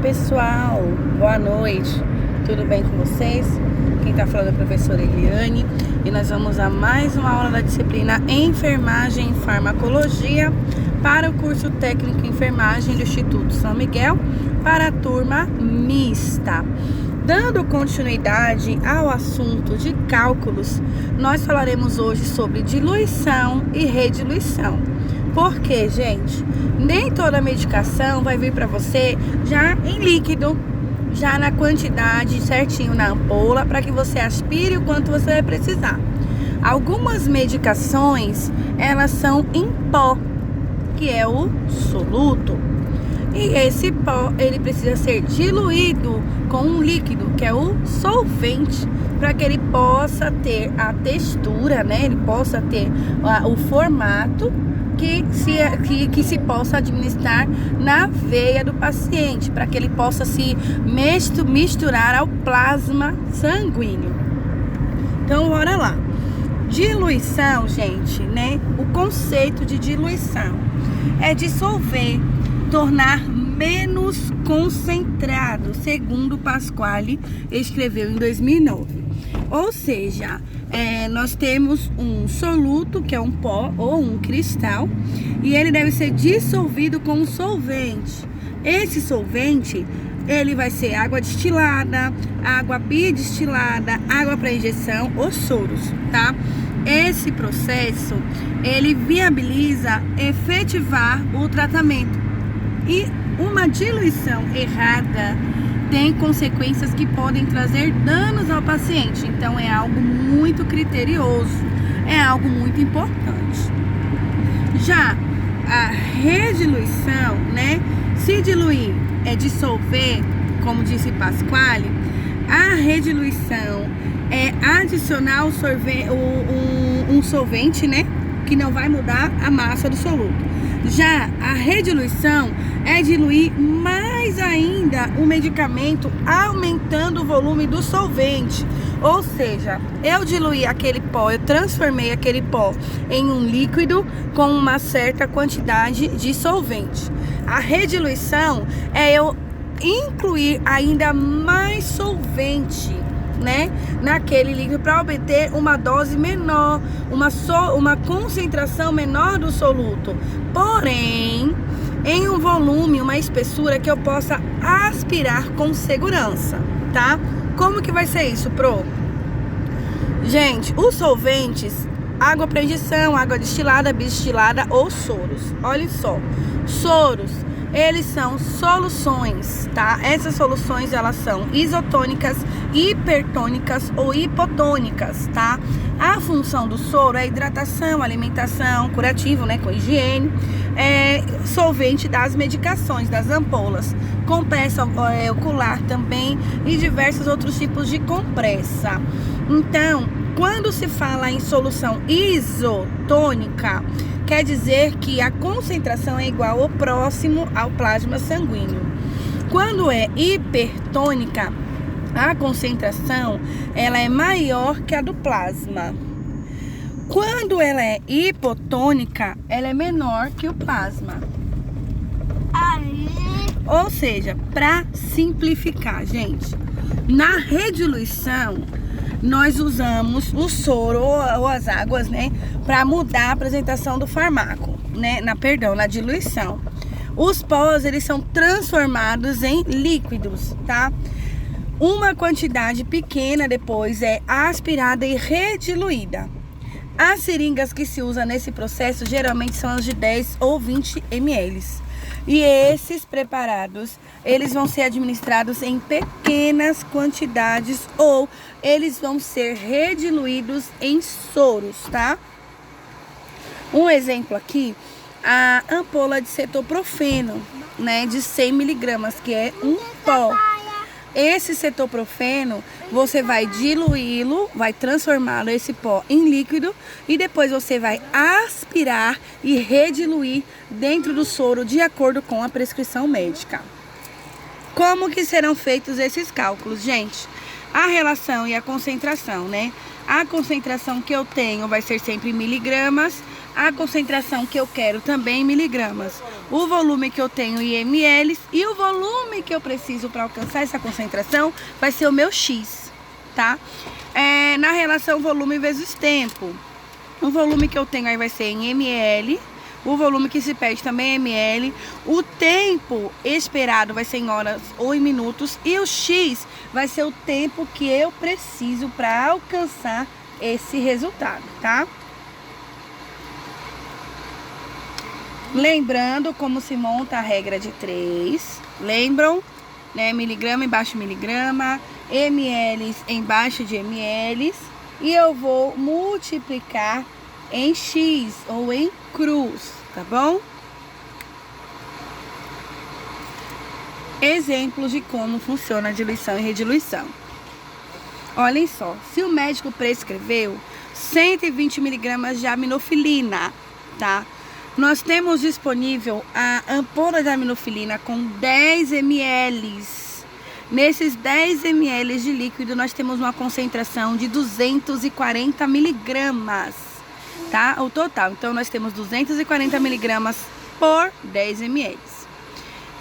pessoal, boa noite, tudo bem com vocês? Quem tá falando é a professora Eliane e nós vamos a mais uma aula da disciplina Enfermagem e Farmacologia para o curso técnico em enfermagem do Instituto São Miguel para a turma mista. Dando continuidade ao assunto de cálculos, nós falaremos hoje sobre diluição e rediluição. Porque, gente, nem toda medicação vai vir para você já em líquido, já na quantidade certinho na ampola, para que você aspire o quanto você vai precisar. Algumas medicações, elas são em pó, que é o soluto. E esse pó, ele precisa ser diluído com um líquido, que é o solvente, para que ele possa ter a textura, né? Ele possa ter o formato que se possa administrar na veia do paciente, para que ele possa se misturar ao plasma sanguíneo. Então, bora lá. Diluição, gente, né? O conceito de diluição é dissolver, tornar menos concentrado, segundo Pasquale escreveu em 2009. Ou seja, nós temos um soluto, que é um pó ou um cristal, e ele deve ser dissolvido com um solvente. Esse solvente, ele vai ser água destilada, água bidestilada, água para injeção ou soros, tá? Esse processo, ele viabiliza efetivar o tratamento. E uma diluição errada tem consequências que podem trazer danos ao paciente. Então, é algo muito criterioso, é algo muito importante. Já a rediluição, né? Se diluir é dissolver, como disse Pasquale, a rediluição é adicionar um solvente, né? Que não vai mudar a massa do soluto. Já a rediluição é diluir mais ainda o medicamento, aumentando o volume do solvente. Ou seja, eu diluí aquele pó, eu transformei aquele pó em um líquido com uma certa quantidade de solvente. A rediluição é eu incluir ainda mais solvente, né, naquele líquido, para obter uma dose menor, uma concentração menor do soluto, porém em um volume, uma espessura que eu possa aspirar com segurança, tá? Como que vai ser isso, pro? Gente, os solventes, água para injeção, água destilada, bidestilada ou soros. Olha só, soros, eles são soluções, tá? Essas soluções, elas são isotônicas, hipertônicas ou hipotônicas, tá? A função do soro é hidratação, alimentação, curativo, né? Com higiene, solvente das medicações, das ampolas, compressa ocular também e diversos outros tipos de compressa. Então, quando se fala em solução isotônica, quer dizer que a concentração é igual ou próximo ao plasma sanguíneo. Quando é hipertônica, a concentração ela é maior que a do plasma. Quando ela é hipotônica, ela é menor que o plasma. Ou seja, para simplificar, gente, na rediluição nós usamos o soro ou as águas, né, para mudar a apresentação do fármaco, né, na diluição. Os pós, eles são transformados em líquidos, tá? Uma quantidade pequena depois é aspirada e rediluída. As seringas que se usam nesse processo geralmente são as de 10 ou 20 ml. E esses preparados, eles vão ser administrados em pequenas quantidades ou eles vão ser rediluídos em soros, tá? Um exemplo aqui, a ampola de cetoprofeno, né, de 100 miligramas, que é um pó. Esse cetoprofeno, você vai diluí-lo, vai transformá-lo, esse pó, em líquido, e depois você vai aspirar e rediluir dentro do soro de acordo com a prescrição médica. Como que serão feitos esses cálculos, gente? A relação e a concentração, né? A concentração que eu tenho vai ser sempre em miligramas, a concentração que eu quero também em miligramas, o volume que eu tenho em ml e o volume que eu preciso para alcançar essa concentração vai ser o meu X, tá? Na relação volume vezes tempo, o volume que eu tenho aí vai ser em ml, o volume que se perde também é ml, o tempo esperado vai ser em horas ou em minutos e o X vai ser o tempo que eu preciso para alcançar esse resultado, tá? Lembrando como se monta a regra de 3, lembram? Né? Miligrama embaixo de miligrama, ml embaixo de ml, e eu vou multiplicar em X ou em cruz, tá bom? Exemplos de como funciona a diluição e rediluição. Olhem só, se o médico prescreveu 120 miligramas de aminofilina, tá? Nós temos disponível a ampola de aminofilina com 10 ml. Nesses 10 ml de líquido, nós temos uma concentração de 240 miligramas, tá? O total. Então, nós temos 240 miligramas por 10 ml.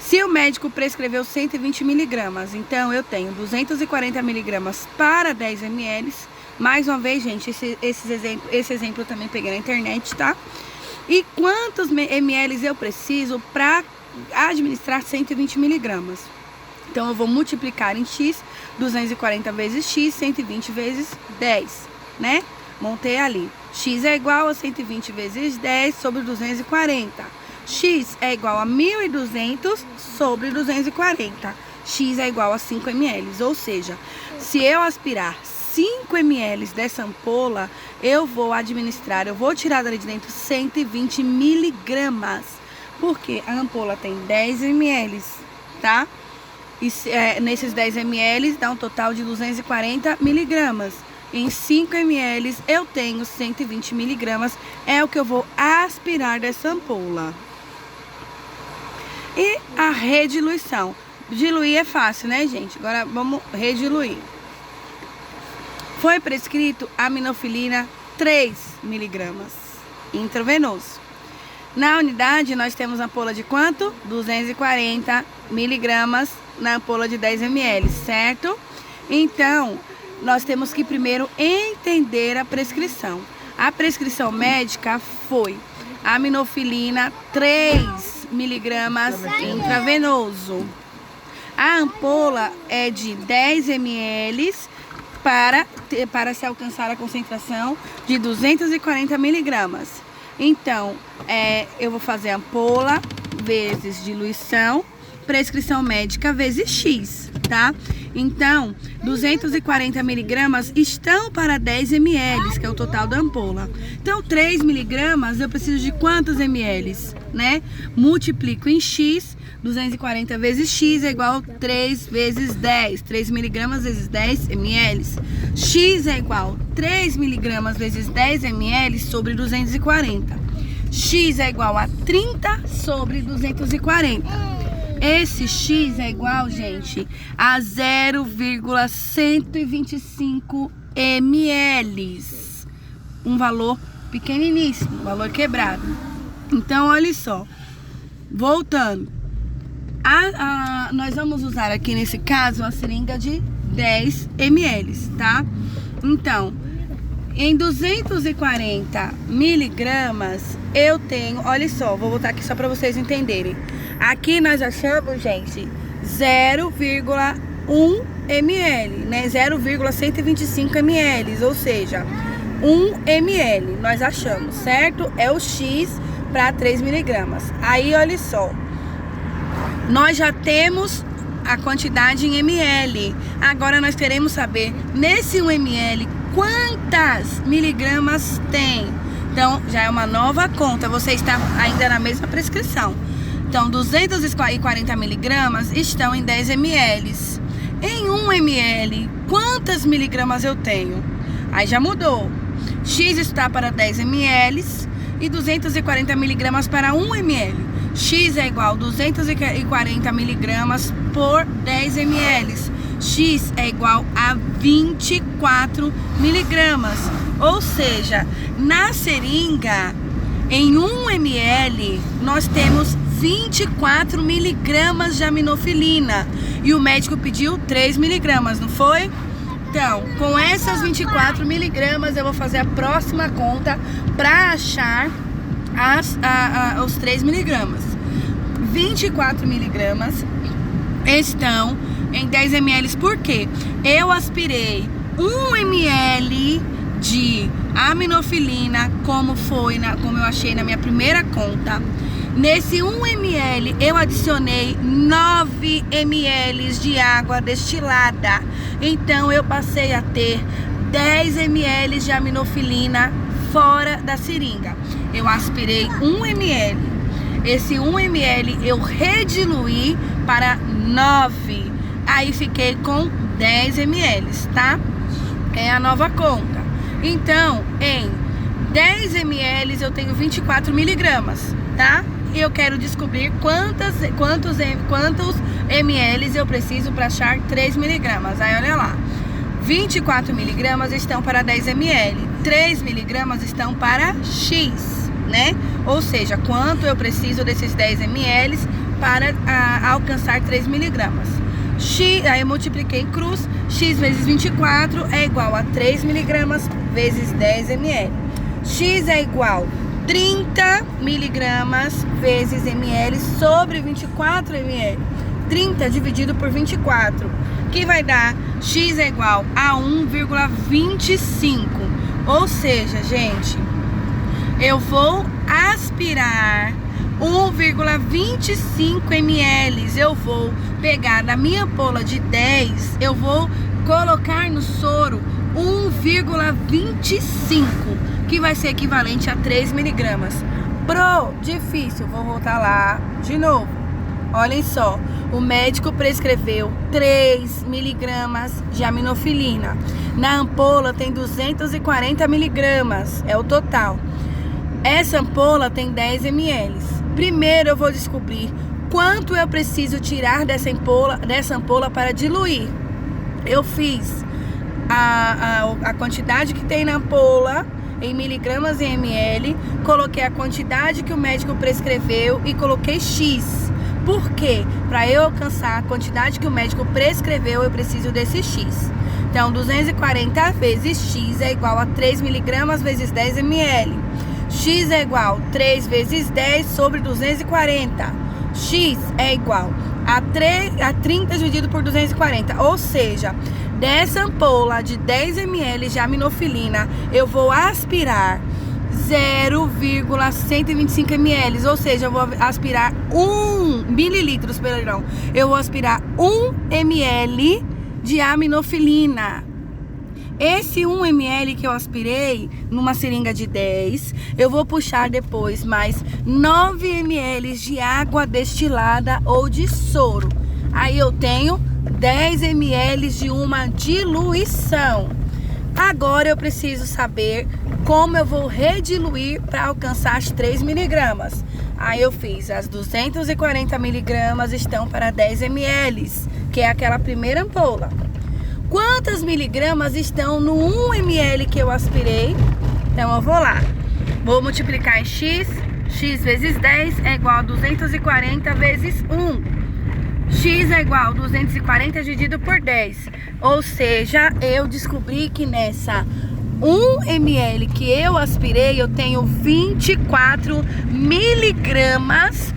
Se o médico prescreveu 120 miligramas, então eu tenho 240 miligramas para 10 ml. Mais uma vez, gente, esse exemplo eu também peguei na internet, tá? E quantos ml eu preciso para administrar 120 miligramas? Então, eu vou multiplicar em X, 240 vezes X, 120 vezes 10, né? Montei ali. X é igual a 120 vezes 10 sobre 240. X é igual a 1.200 sobre 240. X é igual a 5 ml. Ou seja, se eu aspirar 5 ml dessa ampola, eu vou tirar dali de dentro 120 miligramas. Porque a ampola tem 10 ml, tá? E nesses 10 ml dá um total de 240 miligramas. Em 5 ml eu tenho 120 miligramas, é o que eu vou aspirar dessa ampola. E a rediluição. Diluir é fácil, né, gente? Agora vamos rediluir. Foi prescrito aminofilina 3 miligramas intravenoso. Na unidade nós temos ampola de quanto? 240 miligramas na ampola de 10 ml, certo? Então, nós temos que primeiro entender a prescrição. A prescrição médica foi aminofilina 3 miligramas intravenoso. A ampola é de 10 ml para se alcançar a concentração de 240 miligramas. Então, eu vou fazer ampola vezes diluição, prescrição médica vezes X, tá? Então, 240 miligramas estão para 10 ml, que é o total da ampola. Então, 3 miligramas eu preciso de quantos ml, né? Multiplico em X, 240 vezes X é igual a 3 vezes 10. 3 miligramas vezes 10 ml. X é igual a 3 miligramas vezes 10 ml sobre 240. X é igual a 30 sobre 240. Esse X é igual, gente, a 0,125 ml. Um valor pequeniníssimo, um valor quebrado. Então, olha só. Voltando. Nós vamos usar aqui, nesse caso, uma seringa de 10 ml, tá? Então, em 240 miligramas, eu tenho... Olha só, vou voltar aqui só para vocês entenderem. Aqui nós achamos, gente, 0,1 ml, né? 0,125 ml, ou seja, 1 ml nós achamos, certo? É o X para 3 miligramas. Aí, olha só, nós já temos a quantidade em ml. Agora nós queremos saber, nesse 1 ml, quantas miligramas tem. Então, já é uma nova conta, você está ainda na mesma prescrição. Então, 240 miligramas estão em 10 ml. Em 1 ml, quantas miligramas eu tenho? Aí já mudou. X está para 10 ml e 240 miligramas para 1 ml. X é igual a 240 miligramas por 10 ml. X é igual a 24 miligramas. Ou seja, na seringa Em 1 ml, nós temos 24 miligramas de aminofilina. E o médico pediu 3 miligramas, não foi? Então, com essas 24 miligramas, eu vou fazer a próxima conta para achar os 3 miligramas. 24 miligramas estão em 10 ml. Por quê? Eu aspirei 1 ml de aminofilina, como eu achei na minha primeira conta. Nesse 1 ml eu adicionei 9 ml de água destilada. Então eu passei a ter 10 ml de aminofilina fora da seringa. Eu aspirei 1 ml. Esse 1 ml eu rediluí para 9. Aí fiquei com 10 ml, tá? É a nova conta. Então, em 10 ml eu tenho 24 miligramas, tá? E eu quero descobrir quantos ml eu preciso para achar 3 miligramas. Aí, olha lá. 24 miligramas estão para 10 ml. 3 miligramas estão para X, né? Ou seja, quanto eu preciso desses 10 ml para alcançar 3 miligramas. X, aí eu multipliquei cruz. X vezes 24 é igual a 3 miligramas vezes 10 ml. X é igual a 30 miligramas vezes ml sobre 24 ml. 30 dividido por 24, que vai dar X é igual a 1,25. Ou seja, gente, eu vou aspirar 1,25 ml. Eu vou pegar da minha ampola de 10, eu vou colocar no soro 1,25, que vai ser equivalente a 3 miligramas. Difícil, vou voltar lá de novo. Olhem só, o médico prescreveu 3 miligramas de aminofilina. Na ampola tem 240 miligramas, é o total. Essa ampola tem 10 ml. Primeiro eu vou descobrir quanto eu preciso tirar dessa ampola para diluir. Eu fiz a quantidade que tem na ampola em miligramas e ml, coloquei a quantidade que o médico prescreveu e coloquei X. Por quê? Para eu alcançar a quantidade que o médico prescreveu, eu preciso desse X. Então, 240 vezes X é igual a 3 miligramas vezes 10 ml. X é igual a 3 vezes 10 sobre 240. X é igual a 30 dividido por 240. Ou seja, dessa ampola de 10 ml de aminofilina, eu vou aspirar 0,125 ml. Ou seja, eu vou aspirar 1 mililitros, perdão. Eu vou aspirar 1 ml de aminofilina. Esse 1 ml que eu aspirei numa seringa de 10, eu vou puxar depois mais 9 ml de água destilada ou de soro. Aí eu tenho 10 ml de uma diluição. Agora eu preciso saber como eu vou rediluir para alcançar as 3 miligramas. Aí eu fiz as 240 miligramas estão para 10 ml, que é aquela primeira ampola. Quantas miligramas estão no 1 ml que eu aspirei? Então eu vou lá, vou multiplicar em X. X vezes 10 é igual a 240 vezes 1. X é igual a 240 dividido por 10. Ou seja, eu descobri que nessa 1 ml que eu aspirei, eu tenho 24 miligramas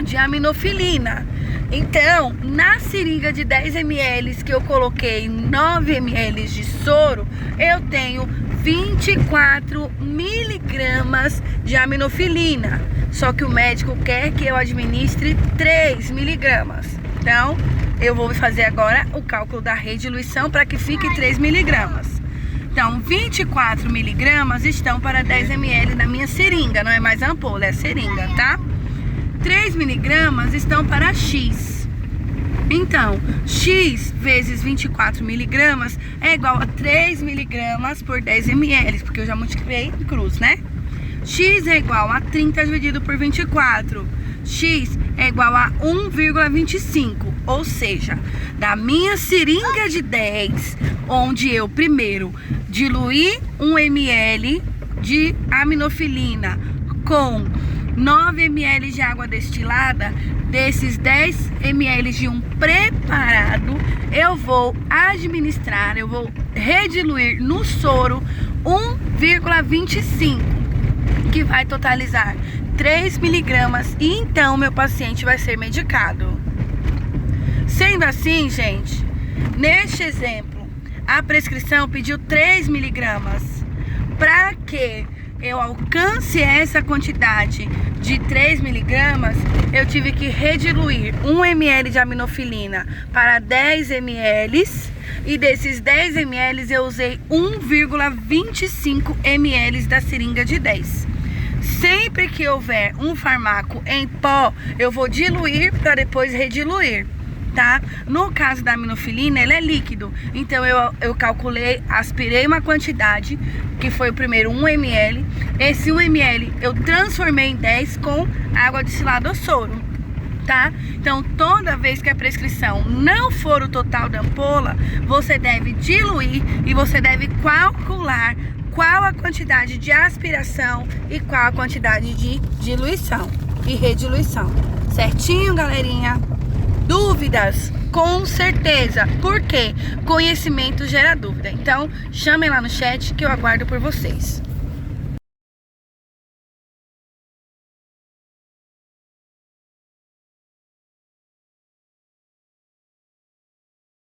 de aminofilina. Então, na seringa de 10 ml que eu coloquei 9 ml de soro, eu tenho 24 miligramas de aminofilina. Só que o médico quer que eu administre 3 miligramas. Então, eu vou fazer agora o cálculo da rediluição para que fique 3 miligramas. Então, 24 miligramas estão para 10 ml na minha seringa. Não é mais a ampola, é a seringa, tá? 3 miligramas estão para X. Então, X vezes 24 miligramas é igual a 3 miligramas por 10 ml, porque eu já multipliquei em cruz, né? X é igual a 30 dividido por 24. X é igual a 1,25. Ou seja, da minha seringa de 10, onde eu primeiro diluí 1 ml de aminofilina com 9 ml de água destilada, desses 10 ml de um preparado, eu vou administrar, eu vou rediluir no soro 1,25, que vai totalizar 3 miligramas, e então meu paciente vai ser medicado. Sendo assim, gente, neste exemplo, a prescrição pediu 3 miligramas. Para que eu alcance essa quantidade de 3 miligramas, eu tive que rediluir 1 ml de aminofilina para 10 ml, e desses 10 ml eu usei 1,25 ml da seringa de 10. Sempre que houver um fármaco em pó, eu vou diluir para depois rediluir, tá? No caso da aminofilina, ele é líquido, então eu calculei, aspirei uma quantidade, que foi o primeiro 1 ml. Esse 1 ml eu transformei em 10 com água destilada ou soro, tá? Então, toda vez que a prescrição não for o total da ampola, você deve diluir e você deve calcular qual a quantidade de aspiração e qual a quantidade de diluição e rediluição. Certinho, galerinha? Dúvidas? Com certeza. Por quê? Conhecimento gera dúvida. Então, chamem lá no chat que eu aguardo por vocês.